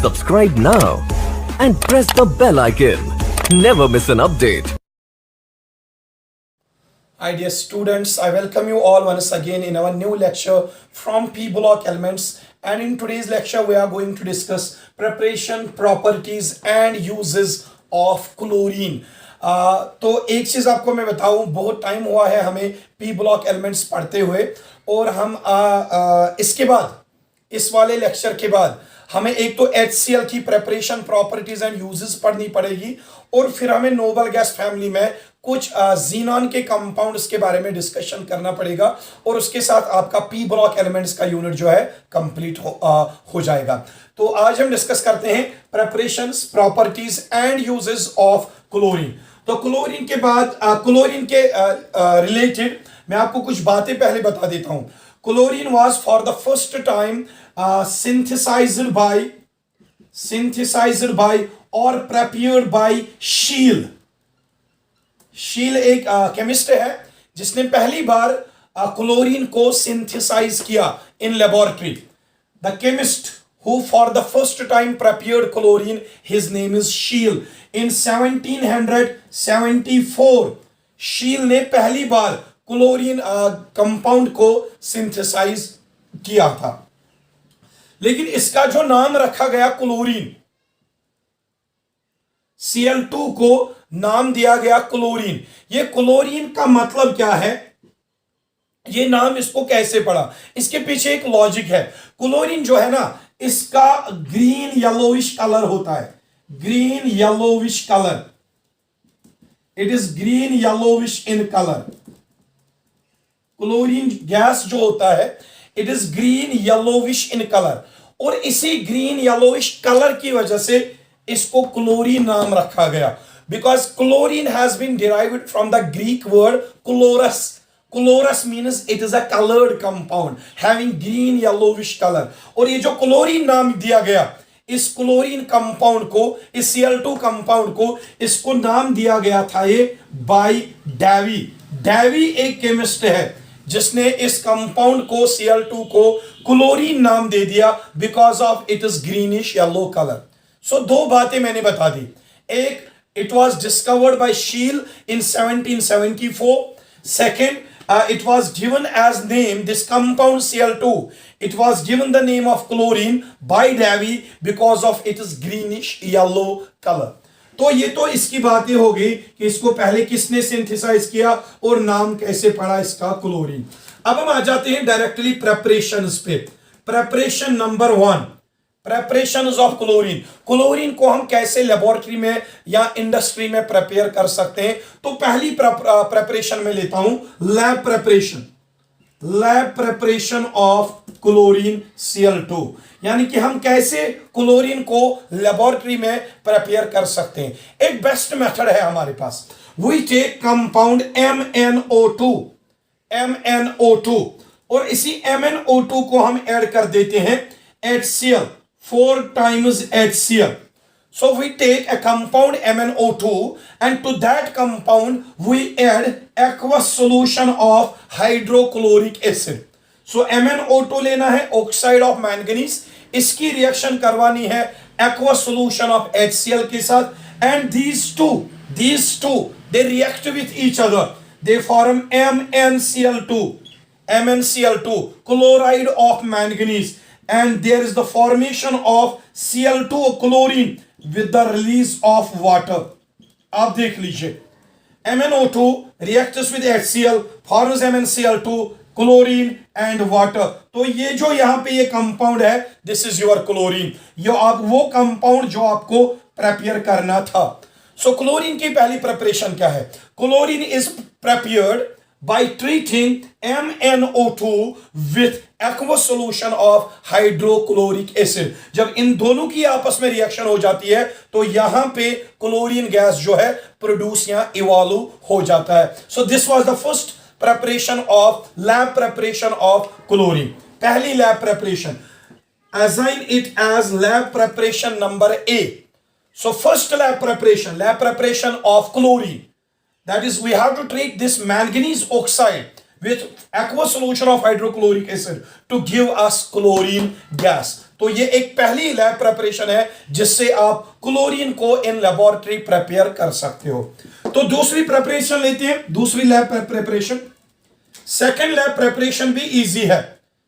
Subscribe now and press the bell icon. Never miss an update. Hi dear students, I welcome you all once again in our new lecture from P Block Elements, and in today's lecture we are going to discuss preparation, properties and uses of chlorine. तो एक चीज़ आपको मैं बताऊं, बहुत time हुआ है हमें P Block Elements पढ़ते हुए, और हम इसके बाद इस वाले लेक्चर के बाद हमें एक तो HCl की प्रेपरेशन, प्रॉपर्टीज एंड यूजेस पढ़नी पड़ेगी, और फिर हमें नोबल गैस फैमिली में कुछ जीनॉन के कंपाउंड्स के बारे में डिस्कशन करना पड़ेगा, और उसके साथ आपका पी ब्लॉक एलिमेंट्स का यूनिट जो है कंप्लीट हो जाएगा। तो आज हम डिस्कस करते हैं preparations, properties and uses of chlorine. तो क्लोरीन के बाद क्लोरीन के रिलेटेड मैं आपको कुछ बातें पहले बता देता हूं। Chlorine was for the first time synthesized by और prepared by Scheele। शील एक केमिस्ट है जिसने पहली बार क्लोरीन को सिंथेसाइज किया in laboratory. The chemist who for the first time prepared chlorine, his name is Scheele। in 1774 शील ने पहली बार क्लोरीन कंपाउंड को सिंथेसाइज किया था। लेकिन इसका जो नाम रखा गया क्लोरीन, Cl2 को नाम दिया गया क्लोरीन। ये क्लोरीन का मतलब क्या है, ये नाम इसको कैसे पड़ा, इसके पीछे एक लॉजिक है। क्लोरीन जो है ना, इसका ग्रीन येलोविश कलर होता है, green yellowish colour, it is green yellowish in colour. Chlorine gas जो होता है, it is green yellowish in colour, और इसी ग्रीन येलोविश कलर की वजह से इसको क्लोरीन नाम रखा गया। Because chlorine has been derived from the Greek word chloros. Chloros means it is a coloured compound having green yellowish colour, और ये जो क्लोरीन नाम दिया गया इस क्लोरीन कंपाउंड को, इस Cl2 कंपाउंड को, इसको नाम दिया गया था ये बाय डेवी। डेवी एक केमिस्ट है जिसने इस कंपाउंड को, Cl2 को, क्लोरीन नाम दे दिया because of it is greenish yellow colour. So दो बातें मैंने बता दी। एक, इट वाज डिस्कवर्ड बाय शील इन 1774। Second, it was given as name, this compound Cl2, it was given the name of chlorine by Davy because of its greenish yellow color। तो ये तो इसकी बातें हो गई कि इसको पहले किसने सिंथेसाइज किया और नाम कैसे पड़ा इसका क्लोरीन। अब हम आ जाते हैं डायरेक्टली प्रेपरेशंस पे। Preparation number 1, preparations of chlorine. Chlorine को हम कैसे लेबोरेटरी में या इंडस्ट्री में प्रिपेयर कर सकते हैं। तो पहली प्रेपरेशन में लेता हूं lab preparation, lab preparation of chlorine Cl2, यानी कि हम कैसे क्लोरीन को लेबोरेटरी में प्रिपेयर कर सकते हैं। एक बेस्ट मेथड है हमारे पास, वी टेक कंपाउंड MnO2, और इसी MnO2 को हम ऐड कर देते हैं HCl, 4 times HCl। So we take a compound MnO2 and to that compound we add aqueous solution of hydrochloric acid। So MnO2 लेना है, ऑक्साइड ऑफ मैंगनीज, इसकी रिएक्शन करवानी है aqueous solution of HCl के साथ, and these two they react with each other, they form MnCl2, chloride of manganese, and there is the formation of Cl2 chlorine with the release of water। आप देख लीजिए, MnO2 reacts with HCl, forms MnCl2, chlorine and water। तो ये जो यहां पे ये compound है, दिस इज योर क्लोरीन, ये आप वो कंपाउंड जो आपको प्रिपेयर करना था। सो क्लोरीन की पहली प्रिपरेशन क्या है? Chlorine is prepared by treating MnO2 with aqueous solution of hydrochloric acid। जब इन दोनों की आपस में रिएक्शन हो जाती है तो यहां पे क्लोरीन गैस जो है प्रोड्यूस या इवॉल्व हो जाता है। So this was the first preparation of lab preparation of chlorine. पहली lab preparation, assign it as lab preparation number A। So first lab preparation of chlorine, that is we have to treat this manganese oxide with aqueous solution of hydrochloric acid to give us chlorine gas। तो ये एक पहली lab preparation है जिससे आप chlorine को in laboratory prepare कर सकते हो। तो दूसरी प्रिपरेशन लेते हैं, दूसरी lab preparation. Second lab preparation भी इजी है।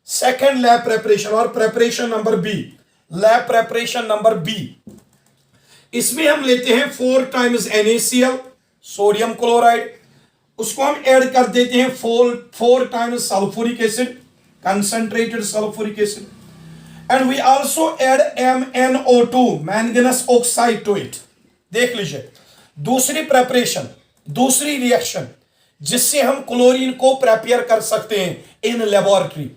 सेकंड लैब प्रिपरेशन और preparation number B, lab preparation number B, इसमें हम लेते हैं 4 टाइम्स NaCl सोडियम क्लोराइड, उसको हम ऐड कर देते हैं 4 times sulphuric acid, concentrated sulphuric acid, and we also add MnO2 manganous oxide to it. देख लीजिए दूसरी प्रिपरेशन, दूसरी रिएक्शन जिससे हम क्लोरीन को प्रिपेयर कर सकते हैं इन लेबोरेटरी।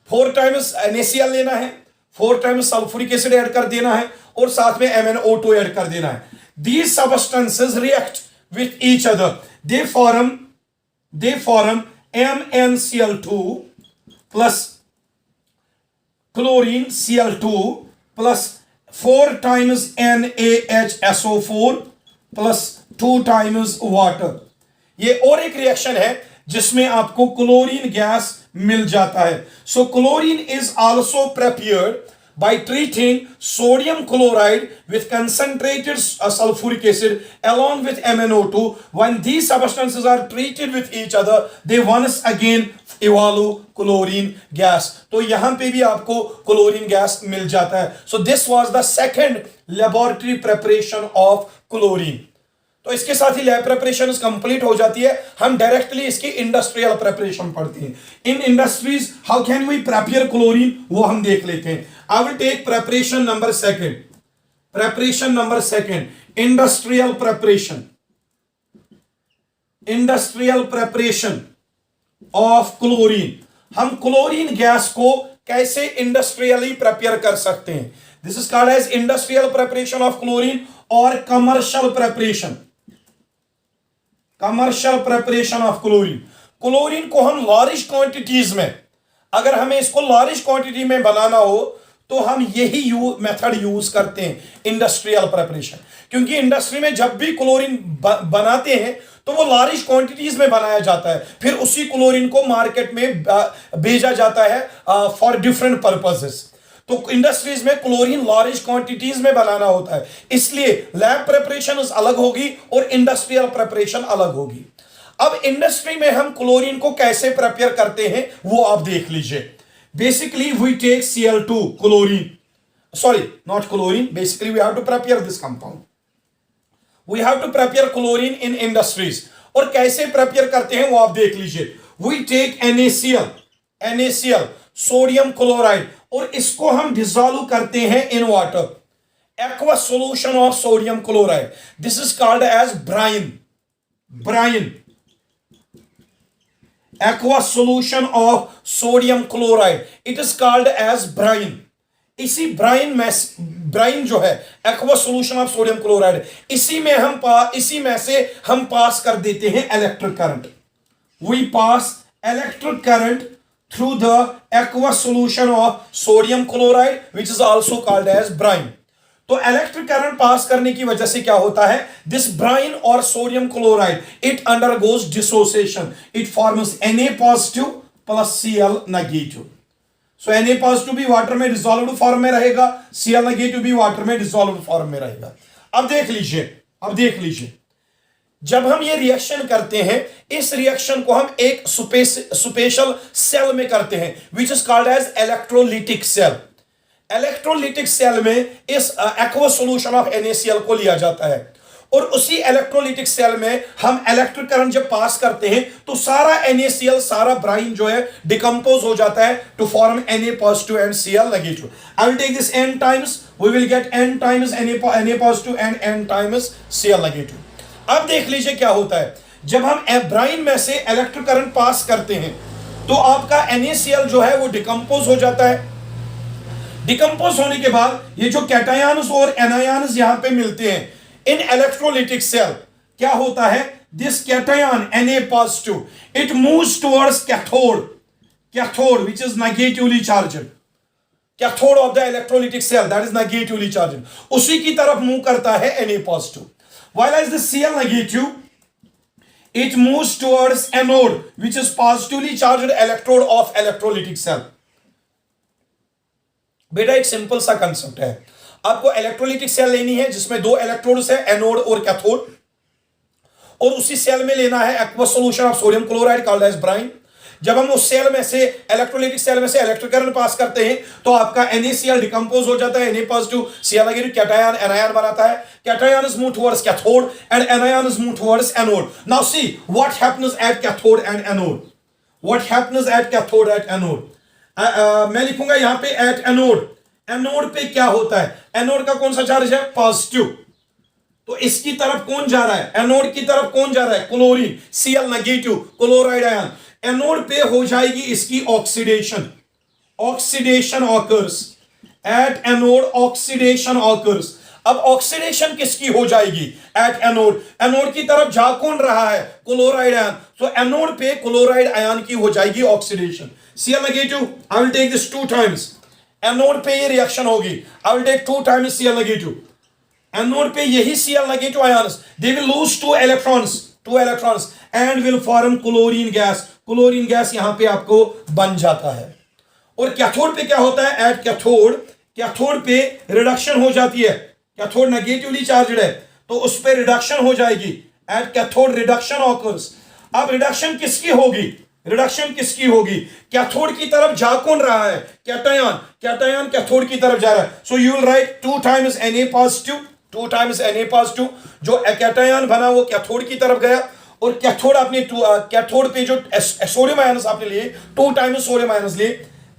4 टाइम्स NaCl लेना है, 4 टाइम्स सल्फ्यूरिक एसिड ऐड कर देना है और साथ में MnO2 ऐड कर देना है। These substances react with each other. They form MnCl2 plus chlorine Cl2 plus 4 times NaHSO4 plus 2 times water। ये और एक रिएक्शन है जिसमें आपको क्लोरीन गैस मिल जाता है। So chlorine is also prepared by treating sodium chloride with concentrated sulfuric acid along with MnO2. When these substances are treated with each other, they once again evolve chlorine gas. तो यहां पे भी आपको chlorine gas मिल जाता है। So this was the second laboratory preparation of chlorine. तो इसके साथ ही लैब प्रिपरेशन कंप्लीट हो जाती है। हम डायरेक्टली इसकी इंडस्ट्रियल प्रिपरेशन पढ़ते हैं। In industries how can we prepare chlorine, वो हम देख लेते हैं। I will take preparation number second, preparation number second, industrial preparation, industrial preparation of chlorine. हम क्लोरीन गैस को कैसे इंडस्ट्रियली प्रिपेयर कर सकते हैं। This is called as industrial preparation of chlorine और commercial preparation, commercial preparation of chlorine. Chlorine को हम large quantities में, अगर हमें इसको लार्ज क्वांटिटी में बनाना हो तो हम यही मेथड यूज करते हैं इंडस्ट्रियल प्रिपरेशन, क्योंकि इंडस्ट्री में जब भी क्लोरीन बनाते हैं तो वो लार्ज क्वांटिटीज में बनाया जाता है, फिर उसी क्लोरीन को मार्केट में भेजा जाता है फॉर डिफरेंट पर्पसेस। तो इंडस्ट्रीज में क्लोरीन लार्ज क्वांटिटीज में बनाना होता है, इसलिए लैब प्रिपरेशन अलग होगी और इंडस्ट्रियल प्रिपरेशन अलग होगी। अब इंडस्ट्री में हम क्लोरीन को कैसे प्रिपेयर करते हैं वो आप देख लीजिए। Basically we take Cl2 chlorine, sorry not chlorine, basically we have to prepare this compound, we have to prepare chlorine in industries. और कैसे प्रिपेयर करते हैं वो आप देख लीजिए। We take NaCl sodium chloride, और इसको हम डिसॉल्व करते हैं in water, aqueous solution of sodium chloride. This is called as brine. Brine. Aqueous solution of sodium chloride. It is called as brine. इसी ब्राइन जो है aqueous solution of sodium chloride, इसी में से हम पास कर देते हैं electric current. We pass electric current through the aqueous solution of sodium chloride, which is also called as brine. तो इलेक्ट्रिक करंट पास करने की वजह से क्या होता है, दिस ब्राइन और sodium chloride it undergoes dissociation, it forms Na positive plus Cl negative. So Na positive भी वाटर में डिसॉल्व्ड फॉर्म में रहेगा, Cl नेगेटिव भी वाटर में डिसॉल्व्ड फॉर्म में रहेगा। अब देख लीजिए जब हम ये रिएक्शन करते हैं, इस रिएक्शन को हम एक स्पेशल सेल में करते हैं, which is called as electrolytic cell. Electrolytic cell में इस एक्वस सॉल्यूशन ऑफ NaCl को लिया जाता है, और उसी इलेक्ट्रोलिटिक सेल में हम इलेक्ट्रिक करंट जब पास करते हैं तो सारा NaCl, सारा ब्राइन जो है डिकम्पोज हो जाता है to form Na positive and Cl negative. I will take this n times, we will get n times Na positive and n times Cl negative. अब देख लीजिए क्या होता है, जब हम ब्राइन में से इलेक्ट्रिक करंट पास करते हैं तो आपका NaCl जो है वो डिकम्पोज हो जाता है। डिकम्पोज होने के बाद ये जो कैटायंस और एनायंस यहां पे मिलते हैं इन इलेक्ट्रोलिटिक सेल, क्या होता है, this cation Na positive it moves towards cathode which is negatively charged, cathode of the electrolytic cell that is negatively charged, उसी की तरफ मूव करता है Na positive. While as the Cl negative, it moves towards anode, which is positively charged electrode of electrolytic cell. बेटा एक simple सा concept है, आपको इलेक्ट्रोलिटिक सेल लेनी है जिसमें दो इलेक्ट्रोड्स है, एनोड और कैथोड, और उसी सेल में लेना है aqueous solution of sodium chloride called as brine. जब हम उस सेल में से इलेक्ट्रोलाइटिक सेल में से इलेक्ट्रिक करंट पास करते हैं तो आपका NaCl डिकम्पोज हो जाता है, Na positive, Cl negative, cation anion बनाता है, cation is move towards cathode and anion is move towards anode. Now see what happens at cathode and anode, what happens at cathode at anode. मैं लिखूंगा यहां पे at anode, anode पे क्या होता है, एनोड का कौन सा चार्ज है, पॉजिटिव, तो इसकी तरफ कौन जा रहा है, एनोड की तरफ कौन जा रहा है, chlorine, Cl negative, chloride ion, anode पे हो जाएगी इसकी oxidation, oxidation occurs at anode, oxidation occurs. अब ऑक्सीडेशन किसकी हो जाएगी एट एनोड, एनोड की तरफ जा कौन रहा है, क्लोराइड आयन, तो एनोड पे क्लोराइड आयन की हो जाएगी oxidation. Cl negative, I will take this 2 times, anode पे ये रिएक्शन होगी, I will take 2 times Cl negative, anode पे यही Cl negative ions, they will lose 2 electrons and will form chlorine gas, chlorine gas यहां पे आपको बन जाता है। और कैथोड पे क्या होता है, एट कैथोड, कैथोड पे रिडक्शन हो जाती है, कैथोड नेगेटिवली चार्जड है तो उस पे रिडक्शन हो जाएगी, एट कैथोड रिडक्शन ऑकर्स। अब रिडक्शन किसकी होगी, रिडक्शन किसकी होगी, कैथोड की तरफ जा कौन रहा है, कैटायन, कैटायन कैथोड की तरफ जा रहा है, so you will write 2 times Na positive, 2 times Na positive, जो कैटायन बना वो कैथोड की तरफ गया, और कैथोड आपने कैथोड पे जो सोडियम आयंस आपने लिए 2 टाइम्स सोडियम आयंस लिए,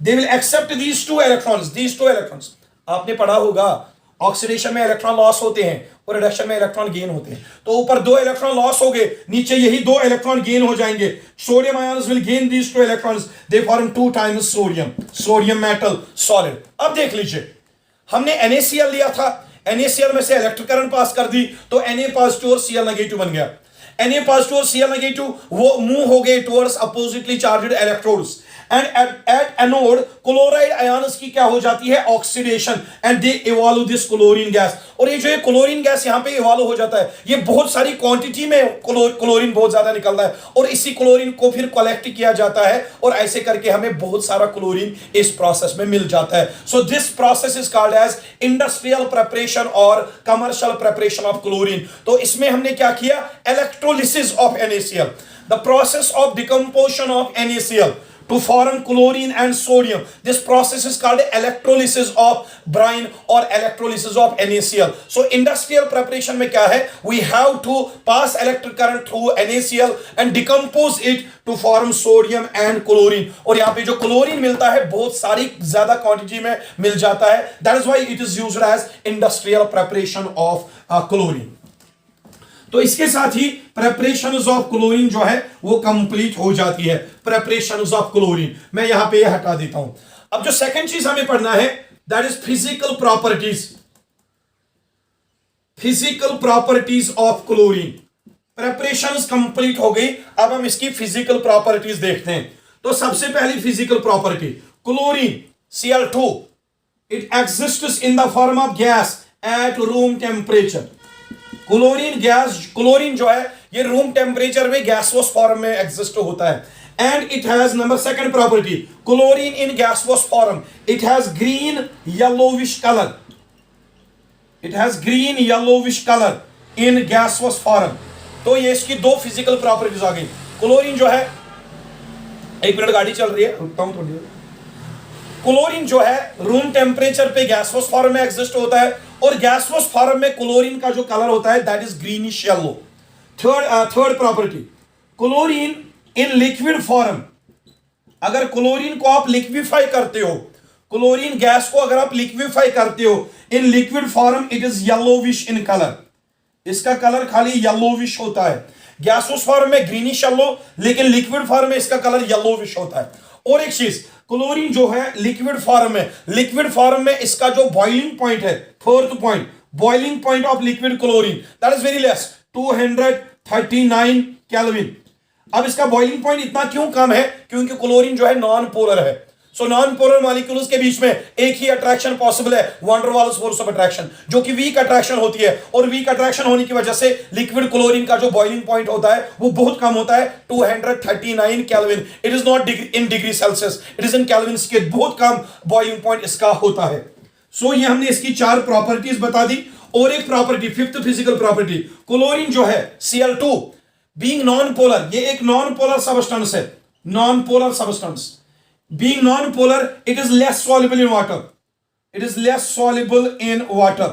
they will accept these 2 electrons. आपने पढ़ा होगा ऑक्सीडेशन में इलेक्ट्रॉन लॉस होते हैं और रिडक्शन में इलेक्ट्रॉन गेन होते हैं, तो ऊपर 2 इलेक्ट्रॉन लॉस हो गए, नीचे यही 2 इलेक्ट्रॉन गेन हो जाएंगे, sodium ions will gain these 2 electrons, they form 2 times sodium metal solid. अब देख लीजिए हमने NaCl लिया था, NaCl में से इलेक्ट्रिक करंट पास कर दी तो Na पॉजिटिव और Cl नेगेटिव बन गया, Na पॉजिटिव और Cl नेगेटिव वो मूव हो गए towards oppositely charged electrodes, and at anode chloride ions की क्या हो जाती है, oxidation, and they evolve this chlorine gas. और ये जो है क्लोरीन गैस यहां पे इवॉल्व हो जाता है, ये बहुत सारी क्वांटिटी में क्लोरीन बहुत ज्यादा निकल रहा है और इसी क्लोरीन को फिर कलेक्ट किया जाता है और ऐसे करके हमें बहुत सारा क्लोरीन इस प्रोसेस में मिल जाता है। So this process is called as industrial preparation और कमर्शियल प्रिपरेशन ऑफ क्लोरीन। तो इसमें हमने क्या किया, electrolysis of NaCl, the process of decomposition of NaCl to form chlorine and sodium. This process is called electrolysis of brine or electrolysis of NaCl. So industrial preparation में क्या है, we have to pass electric current through NaCl and decompose it to form sodium and chlorine. और यहाँ पे जो chlorine मिलता है बहुत सारी ज्यादा क्वांटिटी में मिल जाता है, that is why it is used as industrial preparation of chlorine. तो इसके साथ ही प्रेपरेशंस ऑफ क्लोरीन जो है वो कंप्लीट हो जाती है, प्रेपरेशंस ऑफ क्लोरीन। मैं यहां पे हटा देता हूं। अब जो सेकंड चीज हमें पढ़ना है that is physical properties, physical properties of chlorine. Preparations complete हो गई, अब हम इसकी फिजिकल प्रॉपर्टीज देखते हैं। तो सबसे पहली physical property, chlorine Cl2, it exists in the form of gas at room temperature. Chlorine gas, chlorine जो है ये रूम टेम्परेचर में गैसोस फॉर्म में एग्जिस्ट होता है, and it has number second property, chlorine in gaseous form it has green yellowish colour, it has green yellowish colour in gaseous form. तो ये इसकी 2 फिजिकल प्रॉपर्टीज आ गई। क्लोरीन जो है, 1 मिनट गाड़ी चल रही है, रुकता हूं थोड़ी। क्लोरीन जो है रूम टेम्परेचर पे गैसोस फॉर्म में एग्जिस्ट होता है और गैसोस फॉर्म में क्लोरीन का जो कलर होता है that is greenish yellow. Third property, chlorine in liquid form, अगर क्लोरीन को आप लिक्विफाई करते हो, क्लोरीन गैस को अगर आप लिक्विफाई करते हो in liquid form it is yellowish in colour, इसका कलर खाली येलोविश होता है। गैसोस फॉर्म में ग्रीनिश येलो, लेकिन लिक्विड फॉर्म में इसका कलर येलोविश होता है। और एक चीज, क्लोरीन जो है लिक्विड फॉर्म में, लिक्विड फॉर्म में इसका जो बॉइलिंग पॉइंट है, fourth point, boiling point of liquid chlorine that is very less, 239 kelvin. अब इसका बॉइलिंग पॉइंट इतना क्यों कम है, क्योंकि क्लोरीन जो है नॉन पोलर है। सो नॉन पोलर मॉलिक्यूल्स के बीच में एक ही अट्रैक्शन पॉसिबल है, van der Waals force of attraction, जो कि वीक अट्रैक्शन होती है। और वीक अट्रैक्शन होने की वजह से लिक्विड क्लोरीन का जो बॉइलिंग पॉइंट होता है वो बहुत कम होता है, 239 kelvin. It is not in degree Celsius, it is in kelvin scale, बहुत कम बॉइलिंग पॉइंट इसका होता है। सो ये हमने इसकी 4 प्रॉपर्टीज बता दी। और एक property, fifth physical property, chlorine जो है Cl2 बीइंग नॉन पोलर, ये एक नॉन पोलर सबस्टेंस है, non polar substance. Being non-polar, it is less soluble in water. It is less soluble in water.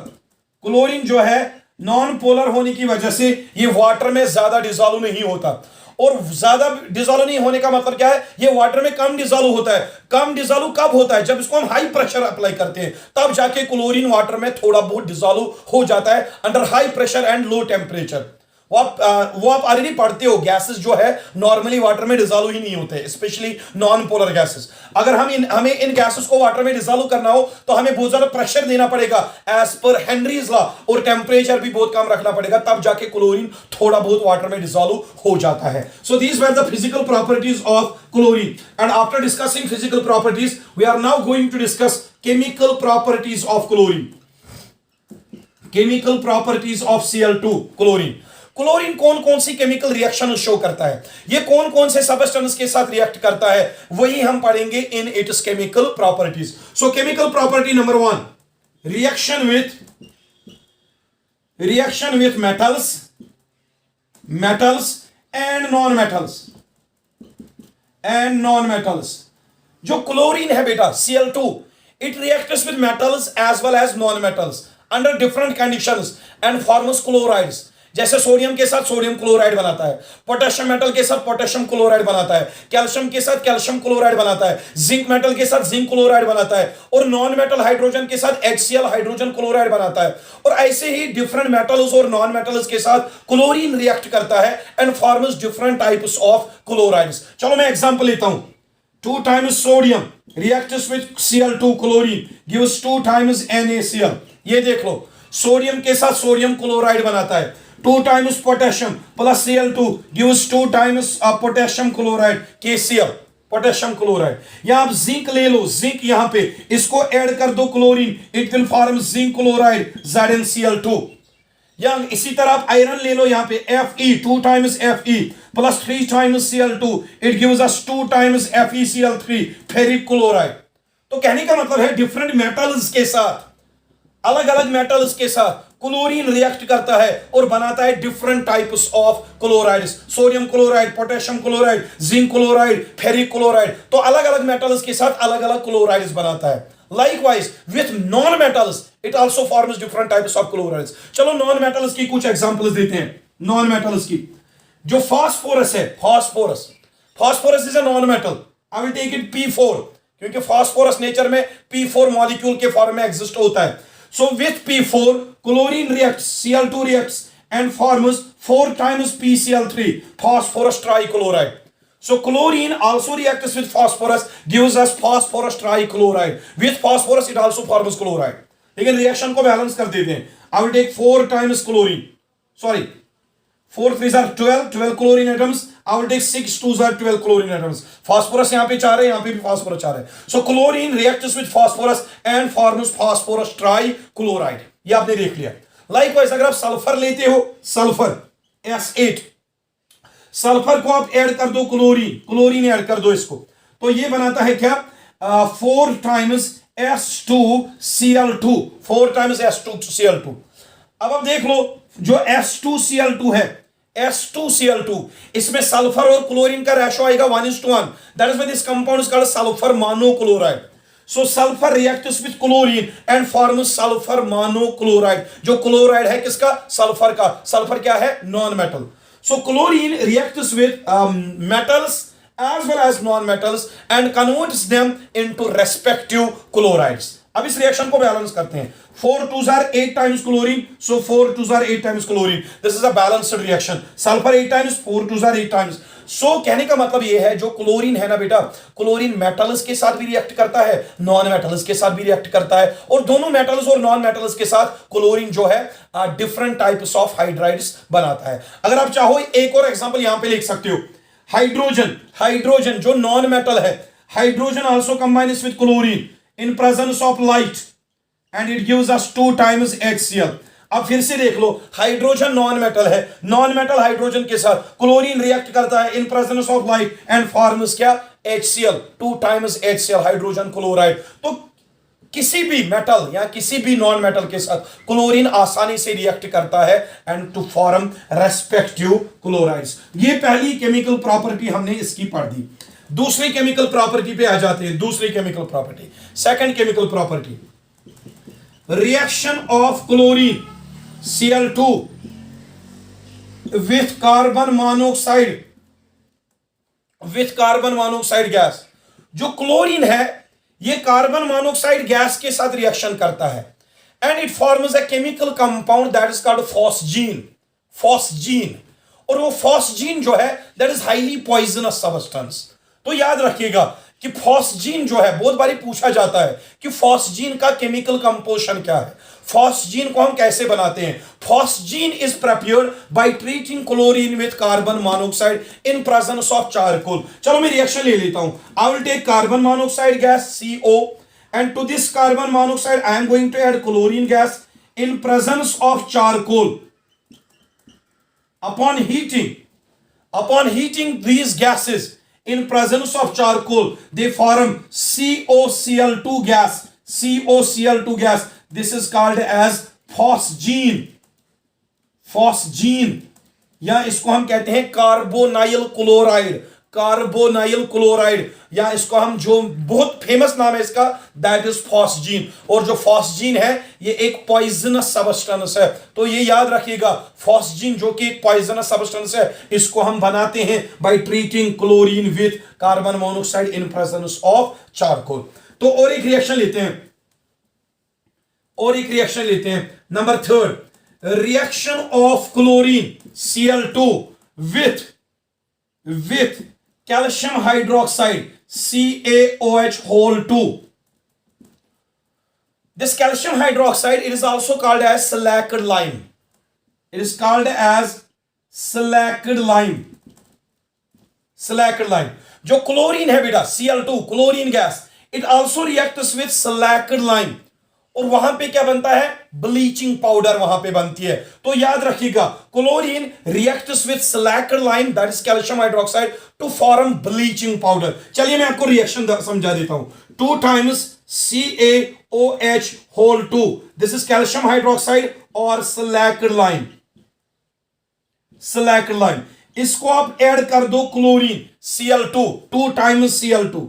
Chlorine जो है नॉन पोलर होने की वजह से ये वाटर में ज्यादा डिसॉल्व नहीं होता। और ज्यादा डिसॉल्व नहीं होने का मतलब क्या है, ये वाटर में कम डिसॉल्व होता है। कम डिसॉल्व कब होता है, जब इसको हम हाई प्रेशर अप्लाई करते हैं, तब जाके क्लोरीन वाटर में थोड़ा बहुत डिसॉल्व हो जाता है under high pressure and low temperature. वो आप ऑलरेडी पढ़ते हो, गैसेस जो है नॉर्मली वाटर में डिसॉल्व ही नहीं होते, स्पेशली नॉन पोलर गैसेस। अगर हमें इन गैसेस को वाटर में डिसॉल्व करना हो तो हमें बहुत ज्यादा प्रेशर देना पड़ेगा एज पर हेनरीज लॉ, और टेम्परेचर भी बहुत कम रखना पड़ेगा, तब जाके क्लोरीन थोड़ा बहुत वाटर में डिसॉल्व हो जाता है। So these were the physical properties of chlorine, and after discussing physical properties we are now going to discuss chemical properties of chlorine. Chemical properties of Cl2 chlorine. Chlorine कौन कौन सी chemical reaction show करता है, ये कौन कौन से substance के साथ रिएक्ट करता है, वही हम पढ़ेंगे in its chemical properties. So chemical property number 1, reaction with metals and non metals. जो क्लोरीन है बेटा Cl2, it reacts with metals as well as non metals under different conditions and forms chlorides. जैसे sodium के साथ sodium chloride बनाता है, potassium metal के साथ पोटेशियम क्लोराइड बनाता है, कैल्शियम के साथ कैल्शियम क्लोराइड बनाता है, जिंक मेटल के साथ जिंक क्लोराइड बनाता है, और नॉन मेटल हाइड्रोजन के साथ HCl हाइड्रोजन क्लोराइड बनाता है। और ऐसे ही डिफरेंट मेटल्स और नॉन मेटल्स के साथ क्लोरीन रिएक्ट करता है and forms different types of chlorides. चलो मैं एग्जांपल लेता हूं। 2 times sodium reacts with Cl2 chlorine gives 2 times NaCl। ये देख लो, सोडियम के साथ सोडियम क्लोराइड बनाता है। 2 times potassium plus Cl2 gives 2 times potassium chloride KCl, potassium chloride. या आप जिंक ले लो, जिंक यहां पे इसको ऐड कर दो chlorine, it will form zinc chloride ZnCl2। या इसी तरह आप आयरन ले लो, यहां पे Fe 2 times Fe plus 3 times Cl2, it gives us 2 times FeCl3 ferric chloride. तो कहने का मतलब है डिफरेंट मेटल्स के साथ, अलग अलग मेटल्स के साथ क्लोरीन रिएक्ट करता है और बनाता है different types of chlorides, sodium chloride, potassium chloride, zinc chloride, ferric chloride. तो अलग अलग मेटल्स के साथ अलग अलग क्लोराइड्स बनाता है। Likewise with non-metals it also forms different types of chlorides। चलो नॉन मेटल्स की कुछ एग्जांपल्स देते हैं। नॉन मेटल्स की जो फास्फोरस है, phosphorus is a non metal. I will take it P4 क्योंकि फास्फोरस नेचर में P4 मॉलिक्यूल के फॉर्म में एग्जिस्ट होता है। So with P4 chlorine reacts, Cl2 reacts and forms 4 times PCl3 phosphorus trichloride। So chlorine also reacts with phosphorus, gives us phosphorus trichloride। With phosphorus it also forms chloride। लेकिन reaction को balance कर देते हैं। I will take 4 times chlorine, sorry 4 3s are 12 chlorine atoms। I will take 6 2s are 12 chlorine atoms। phosphorus यहाँ पे 4 है, यहाँ पे भी phosphorus 4 है। So chlorine reacts with phosphorus and forms phosphorus trichloride। ये आपने देख लिया। Likewise अगर आप सल्फर लेते हो, सल्फर S8, सल्फर को आप ऐड कर दो क्लोरीन ऐड कर दो इसको, तो ये बनाता है क्या 4 times S2Cl2, 4 times S2Cl2। अब आप देख लो जो S2Cl2 है, S2Cl2, इसमें सल्फर और क्लोरीन का रेशो आएगा 1:1। That is why this compound is called sulphur monochloride. So sulphur reacts with chlorine and forms sulphur monochloride. जो क्लोराइड है किसका, सल्फर का। सल्फर क्या है, non metal. So chlorine reacts with metals as well as non-metals and converts them into respective chlorides। अब इस reaction को balance करते हैं। 4 2s are 8 times chlorine, so 4 2s are 8 times chlorine। This is a balanced reaction। Sulphur 8 times, 4 2s are 8 times। So कहने का मतलब ये है जो क्लोरीन है ना बेटा, क्लोरीन मेटल्स के साथ भी रिएक्ट करता है, नॉन मेटल्स के साथ भी रिएक्ट करता है, और दोनों मेटल्स और नॉन मेटल्स के साथ क्लोरीन जो है डिफरेंट टाइप्स ऑफ हाइड्राइड्स बनाता है। अगर आप चाहो एक और एग्जांपल यहां पे लिख सकते हो। हाइड्रोजन जो नॉन मेटल है, Hydrogen also combines with chlorine in presence of light and it gives us 2 times HCl. अब फिर से देख लो, हाइड्रोजन नॉन मेटल है, नॉन मेटल हाइड्रोजन के साथ क्लोरीन रिएक्ट करता है इन presence of light and forms क्या, HCl, 2 times HCl, hydrogen chloride. तो किसी भी मेटल या किसी भी नॉन मेटल के साथ क्लोरीन आसानी से रिएक्ट करता है and to form respective chlorides. ये पहली केमिकल प्रॉपर्टी हमने इसकी पढ़ दी। दूसरी केमिकल प्रॉपर्टी पे आ जाते हैं। दूसरी chemical property, second chemical property, reaction of chlorine Cl2 with carbon monoxide gas. जो क्लोरीन है ये कार्बन मोनोऑक्साइड गैस के साथ रिएक्शन करता है and it forms a chemical compound that is called phosgene. और वो फॉस्जीन जो है that is highly poisonous substance. तो याद रखिएगा कि फॉस्जीन जो है, बहुत बारी पूछा जाता है कि फॉस्जीन का केमिकल कंपोजिशन क्या है, फॉस्जीन को हम कैसे बनाते हैं। Phosgene is prepared by treating chlorine with carbon monoxide in presence of charcoal. चलो मैं रिएक्शन ले लेता हूं। I will take carbon monoxide gas CO and to this carbon monoxide I am going to add chlorine gas in presence of charcoal. Upon heating these gases in presence of charcoal, they form COCl2 gas. COCl2 gas. This is called as phosgene या इसको हम कहते हैं carbonyl chloride या इसको हम, जो बहुत फेमस नाम है इसका, दैट इज फॉस्जीन। और जो फॉस्जीन है ये एक पॉइजनस सब्सटेंस है। तो ये याद रखिएगा, फॉस्जीन जो कि एक पॉइजनस सब्सटेंस है, इसको हम बनाते हैं bye treating chlorine with carbon monoxide in presence of charcoal. तो और एक रिएक्शन लेते हैं, number third, reaction of chlorine Cl2 with calcium hydroxide CaOH2। This calcium hydroxide, it is also called as slaked lime. It is called as slaked lime। जो chlorine है बेटा Cl2 chlorine gas, it also reacts with slaked lime। और वहां पे क्या बनता है, bleaching powder वहां पे बनती है। तो याद रखिएगा, chlorine reacts with slaked lime that is calcium hydroxide to form bleaching powder. चलिए मैं आपको रिएक्शन समझा देता हूं। 2 times CaOH2, this is calcium hydroxide और स्लैक्ड लाइम। इसको आप ऐड कर दो chlorine Cl2, 2 times Cl2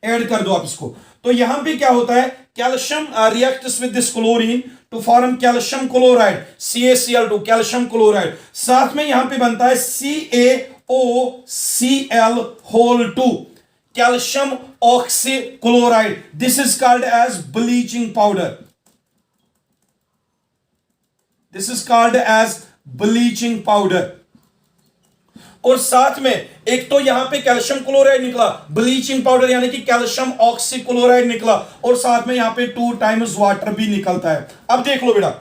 add कर दो आप इसको। तो यहां पे क्या होता है, calcium reacts with this chlorine to form calcium chloride CaCl2, calcium chloride. साथ में यहां पे बनता है CaOCl2, calcium oxychloride. This is called as bleaching powder. और साथ में एक तो यहां पे कैल्शियम क्लोराइड निकला, ब्लीचिंग पाउडर यानी कि कैल्शियम ऑक्सीक्लोराइड निकला, और साथ में यहां पे 2 टाइम्स वाटर भी निकलता है। अब देख लो बेटा,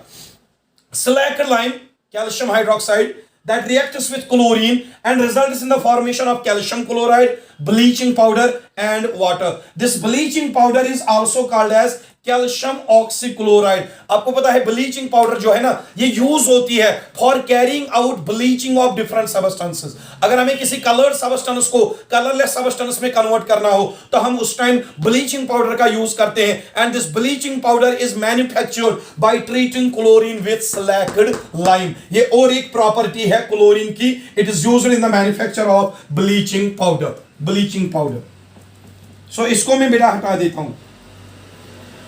slaked lime calcium hydroxide that reacts with chlorine and results in the formation of calcium chloride, bleaching powder and water. This bleaching powder is also called as calcium oxychloride. आपको पता है bleaching powder जो है ना, ये use होती है for carrying out bleaching of different substances. अगर हमें किसी कलर्ड सब्सटेंस को कलरलेस सब्सटेंस में कन्वर्ट करना हो तो हम उस टाइम ब्लीचिंग पाउडर का यूज करते हैं। And this bleaching powder is manufactured by treating chlorine with slaked lime. ये और एक प्रॉपर्टी है क्लोरीन की, it is used in the manufacture of bleaching powder. So इसको मैं बेटा हटा देता हूं।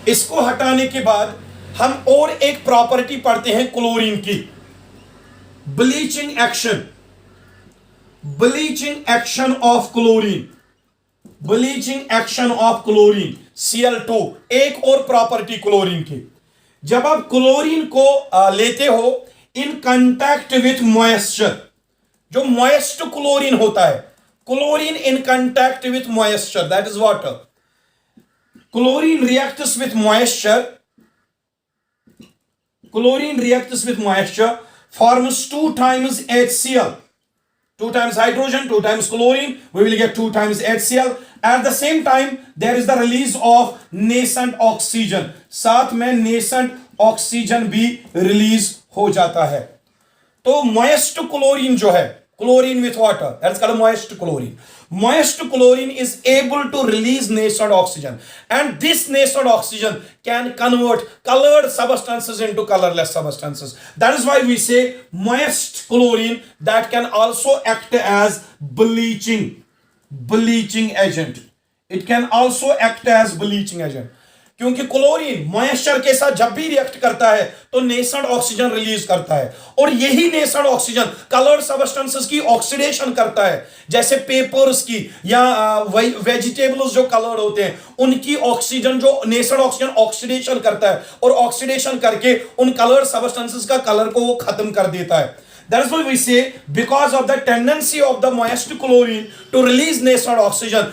इसको हटाने के बाद हम और एक प्रॉपर्टी पढ़ते हैं क्लोरीन की, bleaching action of chlorine Cl2। एक और प्रॉपर्टी क्लोरीन की, जब आप क्लोरीन को लेते हो इन कंटैक्ट विथ मॉइस्चर, जो मॉइस्ट क्लोरीन होता है, chlorine in contact with moisture, that is water. Chlorine reacts with moisture, forms 2 times HCl, 2 times hydrogen, 2 times chlorine, we will get 2 times HCl. At the same time, there is the release of nascent oxygen. साथ में nascent oxygen भी release हो जाता है. तो moist chlorine जो है, chlorine with water, that's called moist chlorine. Moist chlorine is able to release nascent oxygen, and this nascent oxygen can convert colored substances into colorless substances. That is why we say moist chlorine that can also act as bleaching agent. It can also act as bleaching agent. क्योंकि chlorine moisture के साथ जब भी react करता है तो nascent oxygen release करता है, और यही नेसेंट ऑक्सीजन कलर्ड सब्सटेंसेस की ऑक्सीडेशन करता है. जैसे पेपर्स की या वेजिटेबल्स जो कलर्ड होते हैं उनकी ऑक्सीजन, जो नेसेंट ऑक्सीजन ऑक्सीडेशन करता है और ऑक्सीडेशन करके उन कलर्ड सब्सटेंसेस का कलर को वो खत्म कर देता है. That is why we say, because of the tendency of the moist chlorine to release nascent oxygen,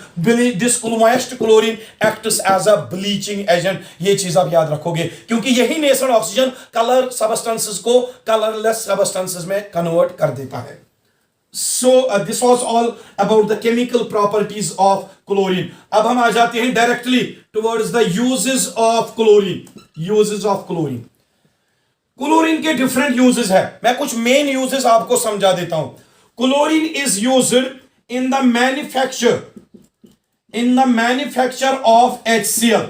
this moist chlorine acts as a bleaching agent. ये चीज आप याद रखोगे, क्योंकि यही nascent oxygen color substances को colorless substances में convert कर देता है. So this was all about the chemical properties of chlorine. अब हम आ जाते हैं directly towards the uses of chlorine. Uses of chlorine. Chlorine के डिफरेंट यूजेस है. मैं कुछ मेन यूजेस आपको समझा देता हूं. Chlorine is used in the manufacture of HCl.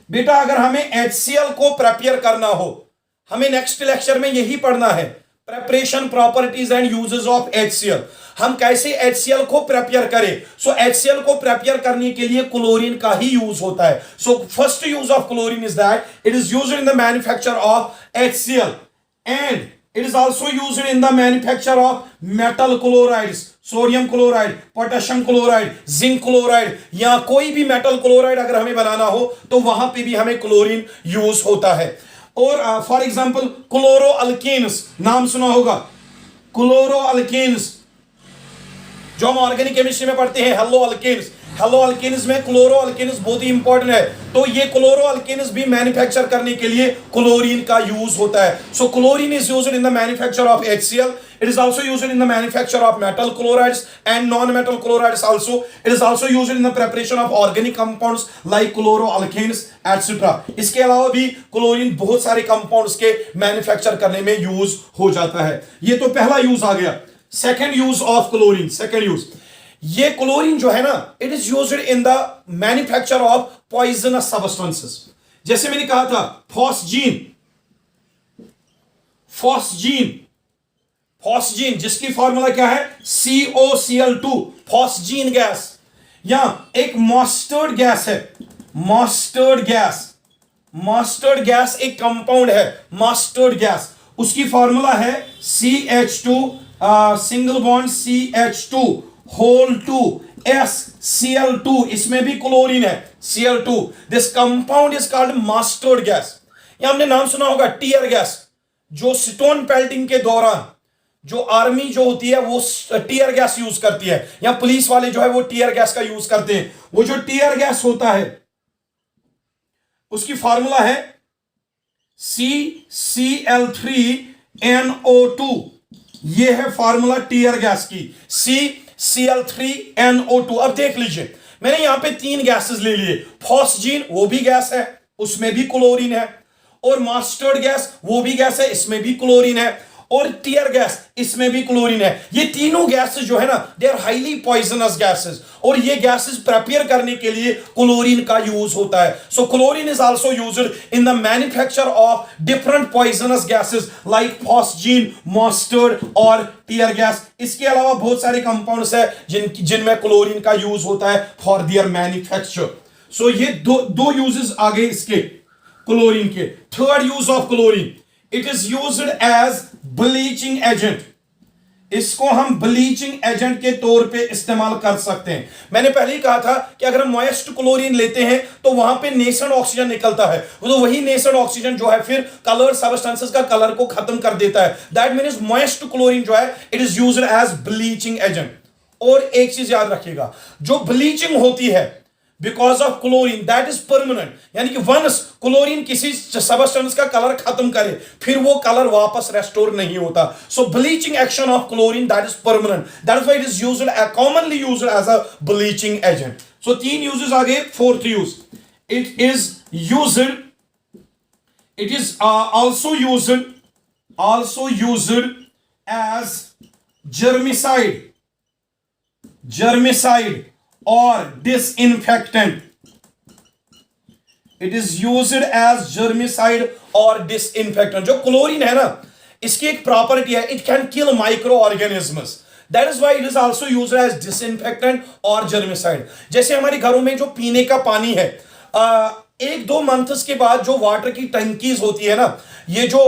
बेटा अगर हमें HCl को प्रिपेयर करना हो, हमें नेक्स्ट लेक्चर में यही पढ़ना है, preparation properties and uses of HCl. हम कैसे HCl को प्रिपेयर करें. सो HCl को प्रिपेयर करने के लिए क्लोरीन का ही यूज होता है. So first use of chlorine is that it is used in the manufacture of HCl, and it is also used in the manufacture of metal chlorides, sodium chloride, potassium chloride, zinc chloride, या कोई भी metal chloride अगर हमें बनाना हो तो वहां पे भी हमें क्लोरीन यूज होता है. और फॉर एग्जांपल क्लोरो अल्केन्स, नाम सुना होगा. क्लोरो अल्केन्स जो हम ऑर्गेनिक केमिस्ट्री में पढ़ते हैं, हेलो अल्केन्स. हेलो अल्केन्स में क्लोरो अल्केन्स बहुत ही इंपॉर्टेंट है. तो ये क्लोरो अल्केन्स भी मैन्युफैक्चर करने के लिए क्लोरीन का यूज होता है. So chlorine is used in the manufacture of HCl. It is also used in the manufacture of metal chlorides and non-metal chlorides also. It is also used in the preparation of organic compounds like chloroalkanes, etc. इसके अलावा भी chlorine बहुत सारे compounds के manufacture करने में use हो जाता है. ये तो पहला यूज आ गया. Second use of chlorine, second use, ये क्लोरीन जो है ना, it is used in the manufacture of poisonous substances. जैसे मैंने कहा था फॉस्जीन जिसकी फॉर्मूला क्या है, COCl2, फॉस्जीन गैस. या एक मस्टर्ड गैस है, मस्टर्ड गैस एक कंपाउंड है, मस्टर्ड गैस. उसकी फॉर्मूला है CH2 single bond CH2 whole 2 SCl2. इसमें भी क्लोरीन है, Cl2. This compound is called mustard gas. या हमने नाम सुना होगा टीयर गैस. जो स्टोन पेल्टिंग के दौरान जो आर्मी जो होती है वो टीयर गैस यूज करती है, या पुलिस वाले जो है वो टीयर गैस का यूज करते हैं. वो जो टीयर गैस होता है उसकी फॉर्मूला है CCl3NO2. ये है फॉर्मूला टीयर गैस की, CCl3NO2. अब देख लीजिए, मैंने यहां पे 3 गैसेस ले लिए. फॉस्जीन वो भी गैस है, उसमें भी क्लोरीन है. और मस्टर्ड गैस वो भी गैस है, इसमें भी क्लोरीन है. और टीयर गैस इसमें भी क्लोरीन है. ये तीनों गैसेस जो है ना, they are highly poisonous gases, और ये गैसेस प्रिपेयर करने के लिए क्लोरीन का यूज होता है. So chlorine is also used in the manufacture of different poisonous gases like phosgene, mustard और टीयर गैस. इसके अलावा बहुत सारे कंपाउंड्स है जिनमें क्लोरीन का यूज होता है फॉर देयर मैन्युफैक्चर. सो ये दो यूजेस आ गए इसके क्लोरीन के. Third use of chlorine, it is used as bleaching agent. इसको हम ब्लीचिंग एजेंट के तौर पे इस्तेमाल कर सकते हैं. मैंने पहले ही कहा था कि अगर हम मॉइस्ट क्लोरीन लेते हैं तो वहां पे नेसेंट ऑक्सीजन निकलता है, तो वही नेसेंट ऑक्सीजन जो है फिर कलर सब्सटेंसेस का कलर को खत्म कर देता है. दैट मीन्स मॉइस्ट क्लोरीन जो है it is used as bleaching agent. और एक चीज याद रखिएगा, जो ब्लीचिंग होती है, because of chlorine that is permanent, यानी कि वंस क्लोरीन किसी सबस्टेंस का कलर खत्म करे फिर वो कलर वापस रेस्टोर नहीं होता. So bleaching action of chlorine that is permanent, that is why it is used commonly used as a bleaching agent. So 3 uses आ गए. Fourth use, it is used, it is also used as germicide or disinfectant. It is used as germicide or disinfectant. जो chlorine है ना, इसकी एक property है, it can kill microorganisms. That is why it is also used as disinfectant or germicide. जैसे हमारे घरों में जो पीने का पानी है, 1-2 मंथ्स के बाद जो वाटर की टंकीज होती है ना, ये जो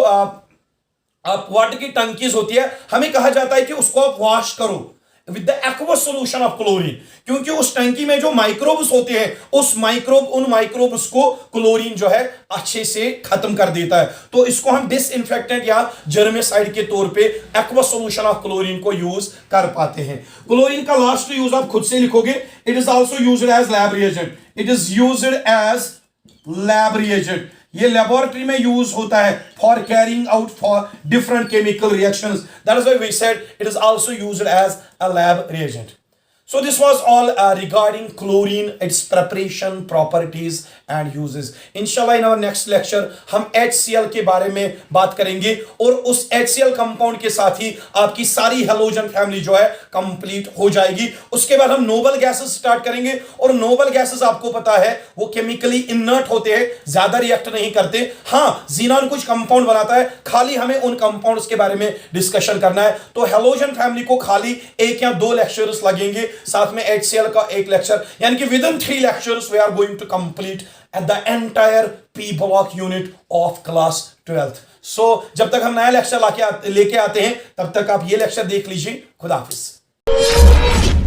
वाटर की टंकीज होती है, हमें कहा जाता है कि उसको आप वॉश करो with the aqueous solution of chlorine, क्योंकि उस टंकी में जो माइक्रोब्स होते हैं उन माइक्रोब्स को क्लोरीन जो है अच्छे से खत्म कर देता है. तो इसको हम डिसइंफेक्टेंट या जर्मिसाइड के तौर पे एक्वस सॉल्यूशन ऑफ क्लोरीन को यूज कर पाते हैं. क्लोरीन का लास्ट यूज आप खुद से लिखोगे. It is also used as lab reagent. It is used as lab reagent. ये लेबोरेटरी में यूज होता है for carrying out for different chemical reactions. That is why we said it is also used as a lab reagent. So this was all regarding chlorine, its preparation, properties and uses. Inshallah in our next lecture हम HCl के बारे में बात करेंगे और उस HCl compound के साथ ही आपकी सारी हेलोजन फैमिली जो है कंप्लीट हो जाएगी. उसके बाद हम नोबल गैसेस स्टार्ट करेंगे और नोबल गैसेस आपको पता है वो केमिकली इनर्ट होते हैं, ज्यादा रिएक्ट नहीं करते. हाँ, जीनॉन कुछ कंपाउंड बनाता है, खाली हमें उन कंपाउंड्स के बारे में डिस्कशन करना है. तो हेलोजन फैमिली को खाली 1 या 2 लेक्चर्स लगेंगे, साथ में HCl का 1 लेक्चर, यानी कि within 3 lectures we are going to complete at the entire P block unit of class 12th. So जब तक हम नया लेक्चर लेके आते हैं तब तक आप ये लेक्चर देख लीजिए. खुदा हाफिज.